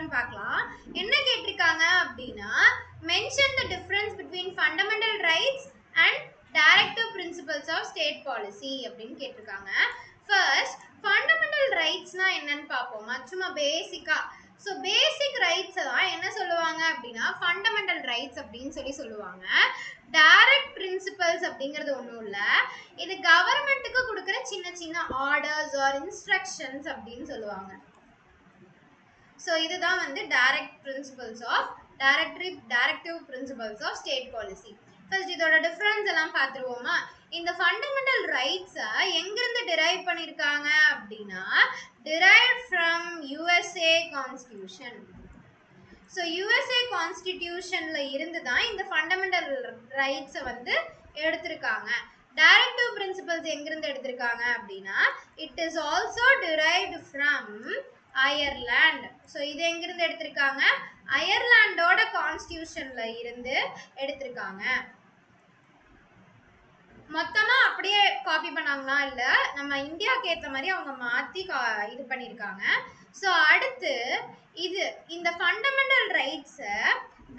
என்னன்னு பார்க்கலாம். என்ன கேட்டிருக்காங்க அப்படின்னா, mention the difference between fundamental rights and directive principles of state policy அப்படின்னு கேட்டிருக்காங்க. First, fundamental rightsனா என்னன்னு பார்ப்போமா, சும்மா பேசிக்கா. ஸோ பேசிக் ரைட்ஸை தான் என்ன சொல்லுவாங்க அப்படின்னா ஃபண்டமெண்டல் ரைட்ஸ் அப்படின்னு சொல்லுவாங்க. டைரக்ட் பிரின்சிபல்ஸ் அப்படிங்கிறது ஒன்றும் இல்லை, இது கவர்மெண்ட்டுக்கு கொடுக்குற சின்ன சின்ன ஆர்டர்ஸ் ஆர் இன்ஸ்ட்ரக்ஷன்ஸ் அப்படின்னு சொல்லுவாங்க. ஸோ இதுதான் வந்து direct principles of directive principles of state policy. First இதோட டிஃபரன்ஸ் எல்லாம் பார்த்துருவோமா. இந்த ஃபண்டமெண்டல் ரைட்ஸை எங்கிருந்து டிரைவ் பண்ணியிருக்காங்க அப்படின்னா derived from USA Constitution. So USA கான்ஸ்டிடியூஷன்ல இருந்து தான் இந்த ஃபண்டமெண்டல் ரைட்ஸை வந்து எடுத்திருக்காங்க. டைரக்டிவ் பிரின்சிபல்ஸ் எங்கிருந்து எடுத்திருக்காங்க அப்படின்னா it is also derived from Ireland. So இது எங்கிருந்து எடுத்திருக்காங்க, அயர்லாண்டோட கான்ஸ்டிடியூஷன்ல இருந்து எடுத்திருக்காங்க. மொத்தமா அப்படியே காப்பி பண்ணாங்களா இல்ல, நம்ம இந்தியாவுக்கு ஏற்ற மாதிரி அவங்க மாத்தி இது பண்ணியிருக்காங்க. ஸோ அடுத்து இந்த ஃபண்டமெண்டல் ரைட்ஸை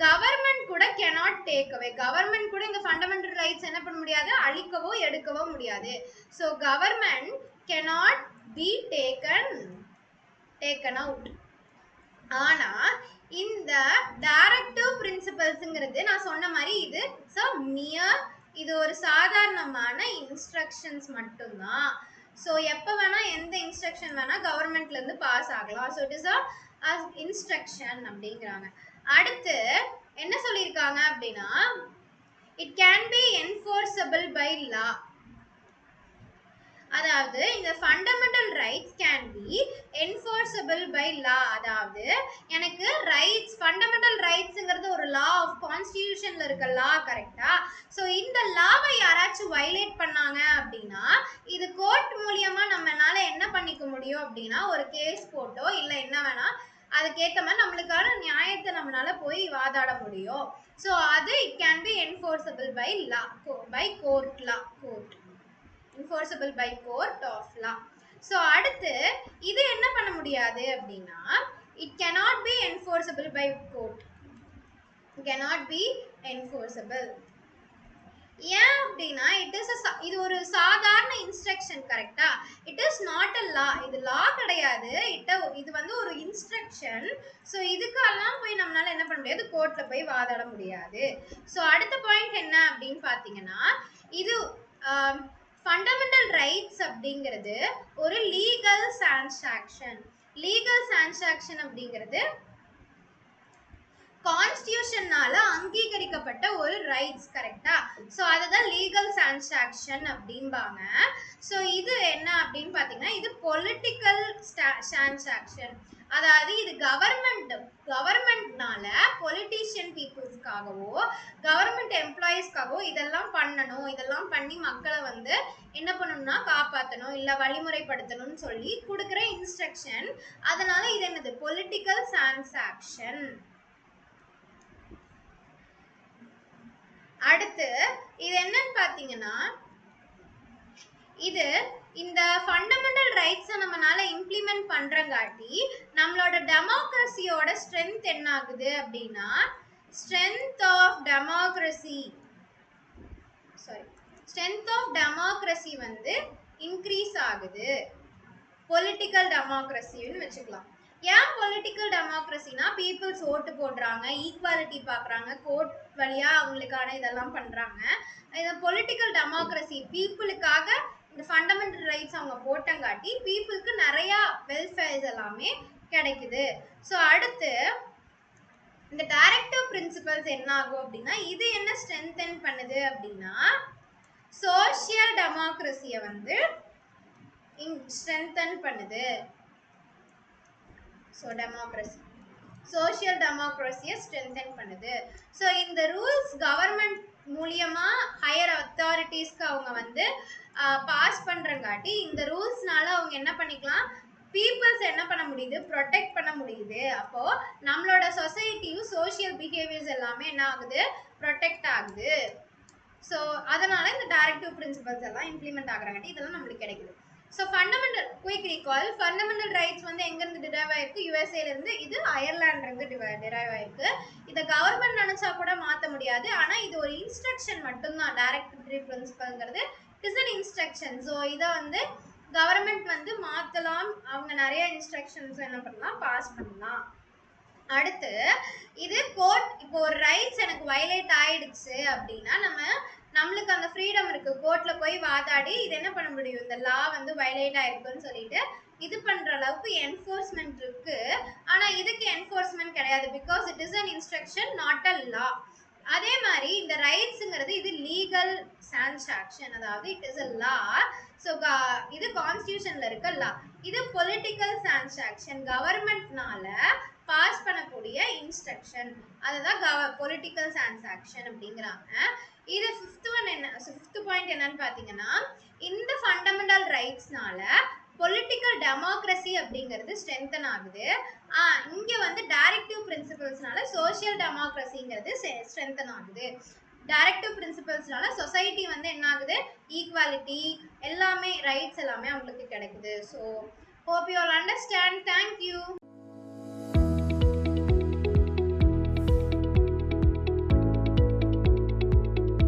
கவர்மெண்ட் கூட cannot take away. கவர்மெண்ட் கூட இந்த ஃபண்டமெண்டல் ரைட்ஸ் என்ன பண்ண முடியாது, அழிக்கவோ எடுக்கவோ முடியாது. So government cannot be taken out. ஆனா இந்த டைரக்டிவ் பிரின்சிபல்ஸ்ங்கிறது நான் சொன்ன மாதிரி இது ஒரு சாதாரணமான இன்ஸ்ட்ரக்ஷன்ஸ் மட்டும்தான். ஸோ எப்போ வேணா எந்த இன்ஸ்ட்ரக்ஷன் வேணா கவர்மெண்ட்ல இருந்து பாஸ் ஆகலாம். So it is a instruction அப்படிங்கிறாங்க. அடுத்து என்ன சொல்லியிருக்காங்க அப்படின்னா it can be enforceable by law. அதாவது இந்த fundamental rights can be enforceable by law. அதாவது எனக்கு ரைட்ஸ், ஃபண்டமெண்டல் ரைட்ஸ்ங்கிறது ஒரு லா ஆஃப் கான்ஸ்டிடியூஷன்ல இருக்க லா, கரெக்டா? ஸோ இந்த லாவை யாராச்சும் வயலேட் பண்ணாங்க அப்படின்னா இது கோர்ட் மூலியமா நம்மளால என்ன பண்ணிக்க முடியும் அப்படின்னா ஒரு கேஸ் போட்டோ இல்லை என்ன வேணா அதுக்கேற்ற மாதிரி நம்மளுக்கான நியாயத்தை நம்மளால போய் வாதாட முடியும். ஸோ அது it can be enforceable by law, by court law, court enforceable by court of law. So அடுத்து இது என்ன பண்ண முடியாது அப்படின்னா it cannot be enforceable by court. It cannot be enforceable. ஏன் அப்படின்னா இது ஒரு சாதாரண இன்ஸ்ட்ரக்ஷன், கரெக்டா? இட் இஸ் நாட் அ லா. இது லா கிடையாது, இது வந்து ஒரு இன்ஸ்ட்ரக்ஷன். ஸோ இதுக்கெல்லாம் போய் நம்மளால என்ன பண்ண முடியாது, கோர்ட்ல போய் வாதாட முடியாது. ஸோ அடுத்த பாயிண்ட் என்ன அப்படின்னு பார்த்தீங்கன்னா இது ஃபண்டமெண்டல் ரைட்ஸ் அப்படிங்கிறது ஒரு லீகல் டிரான்சாக்ஷன். லீகல் டிரான்சாக்ஷன் அப்படிங்கிறது கான்ஸ்டிடியூஷனால அங்கீகரிக்கப்பட்ட ஒரு ரைட்ஸ், கரெக்டா? ஸோ அதுதான் லீகல் டிரான்சாக்ஷன் அப்படிம்பாங்க. ஸோ இது என்ன அப்படின்னு பார்த்தீங்கன்னா இது பொலிட்டிக்கல் டிரான்சாக்ஷன். அதாவது இது கவர்மெண்ட்னால பொலிட்டீஷியன் பீப்புள்ஸ்க்காகவோ கவர்மெண்ட் எம்ப்ளாயீஸ்க்காகவோ இதெல்லாம் பண்ணணும், இதெல்லாம் பண்ணி மக்களை வந்து என்ன பண்ணணும்னா காப்பாற்றணும் இல்லை வழிமுறைப்படுத்தணும்னு சொல்லி கொடுக்குற இன்ஸ்ட்ரக்ஷன். அதனால இது என்னது, பொலிட்டிக்கல் டிரான்சாக்ஷன். அடுத்து இது என்னன்னு பார்த்தீங்கன்னா இந்த ஃபண்டமெண்டல் ரைட்ஸை நம்மளால இம்ப்ளிமெண்ட் பண்றங்காட்டி நம்மளோட டெமோக்ரஸியோட ஸ்ட்ரென்த் என்ன ஆகுது அப்படின்னா ஸ்ட்ரென்த் ஆஃப் டெமோக்ரஸி வந்து இன்க்ரீஸ் ஆகுது. பொலிட்டிக்கல் டெமோக்ரஸின்னு வச்சுக்கலாம். ஏன் பொலிட்டிக்கல் டெமோக்ரஸினா பீப்புள்ஸ் ஓட்டு போடுறாங்க, ஈக்குவாலிட்டி பார்க்குறாங்க, கோர்ட் வழியா அவங்களுக்கான இதெல்லாம் பண்றாங்க. இந்த பொலிட்டிக்கல் டெமோக்ரஸி பீப்புளுக்காக இந்த ஃபண்டமெண்டல் ரைட்ஸ் அவங்க போட்டங்காட்டி பீப்புளுக்கு நிறைய வெல்ஃபேர்ஸ் எல்லாமே கிடைக்குது. ஸோ அடுத்து இந்த டைரக்டிவ் பிரின்சிபல்ஸ் என்ன ஆகும் அப்படின்னா இது என்ன ஸ்ட்ரென்தன் பண்ணுது அப்படின்னா சோஷியல் டெமோக்ரஸியை வந்து ஸ்ட்ரென்தன் பண்ணுது. ஸோ சோஷியல் டெமோக்ரஸியை ஸ்ட்ரென்தன் பண்ணுது. ஸோ இந்த ரூல்ஸ் கவர்மெண்ட் மூலியமா ஹையர் அத்தாரிட்டிஸ்க்கு அவங்க வந்து பாஸ் பண்றங்காட்டி இந்த ரூல்ஸ்னால அவங்க என்ன பண்ணிக்கலாம், பீப்புள்ஸ் என்ன பண்ண முடியுது, ப்ரொடெக்ட் பண்ண முடியுது. அப்போ நம்மளோட சொசைட்டியும் சோஷியல் பிஹேவியர்ஸ் எல்லாமே என்ன ஆகுது, ப்ரொடெக்ட் ஆகுது. ஸோ அதனால இந்த டைரக்டிவ் பிரின்சிபல்ஸ் எல்லாம் இம்ப்ளிமெண்ட் ஆகுறாங்காட்டி இதெல்லாம் நம்மளுக்கு கிடைக்குது. So fundamental quick recall fundamental rights வந்து எங்கேருந்து டிரைவ் ஆயிருக்கு யூஎஸ்ஏலேருந்து, இது அயர்லாண்ட்லேருந்து டிரைவ் ஆயிருக்கு. இதை கவர்மெண்ட் நினச்சா கூட மாற்ற முடியாது. ஆனால் இது ஒரு இன்ஸ்ட்ரக்ஷன் மட்டும்தான். டைரக்டரி பிரின்சிபல்ங்கிறது it is an instruction. So இதை வந்து கவர்மெண்ட் வந்து மாற்றலாம். அவங்க நிறைய இன்ஸ்ட்ரக்ஷன்ஸ் என்ன பண்ணலாம், பாஸ் பண்ணலாம். அடுத்து இது கோர்ட், இப்போ ஒரு ரைட்ஸ் எனக்கு வயலேட் ஆயிடுச்சு அப்படின்னா நம்மளுக்கு அந்த ஃப்ரீடம் இருக்கு. கோர்ட்ல போய் வாதாடி இது என்ன பண்ண முடியும், இந்த லா வந்து வயலேட் ஆயிருக்குன்னு சொல்லிட்டு இது பண்ற அளவுக்கு என்ஃபோர்ஸ்மெண்ட் இருக்கு. ஆனா இதுக்கு என்ஃபோர்ஸ்மெண்ட் கிடையாது. Because it is an instruction, not a law. அதே மாதிரி இந்த ரைட்ஸ்ங்கிறது இது லீகல் சான்சாக்ஷன், அதாவது it is a law. So இது கான்ஸ்டியூஷன்ல இருக்க லா. இது பொலிட்டிக்கல் சான்சாக்ஷன், கவர்மெண்ட்னால பாஸ் பண்ணக்கூடிய இன்ஸ்ட்ரக்ஷன், அதுதான் பொலிட்டிக்கல் சான்சாக்ஷன் அப்படிங்கிறாங்க. இது ஃபிஃப்த் பாயிண்ட் என்னன்னு பார்த்தீங்கன்னா, இந்த ஃபண்டமெண்டல் ரைட்ஸ்னால பொலிட்டிக்கல் டெமோக்ரஸி அப்படிங்கிறது ஸ்ட்ரென்தன் ஆகுது. இங்கே வந்து டைரக்டிவ் பிரின்சிபல்ஸ்னால சோஷியல் டெமோக்ரஸிங்கிறது ஸ்ட்ரென்தன் ஆகுது. டைரக்டிவ் பிரின்சிபல்ஸ்னால சொசைட்டி வந்து என்ன ஆகுது, ஈக்குவாலிட்டி எல்லாமே, ரைட்ஸ் எல்லாமே அவங்களுக்கு கிடைக்குது. So hope you all understand. Thank you.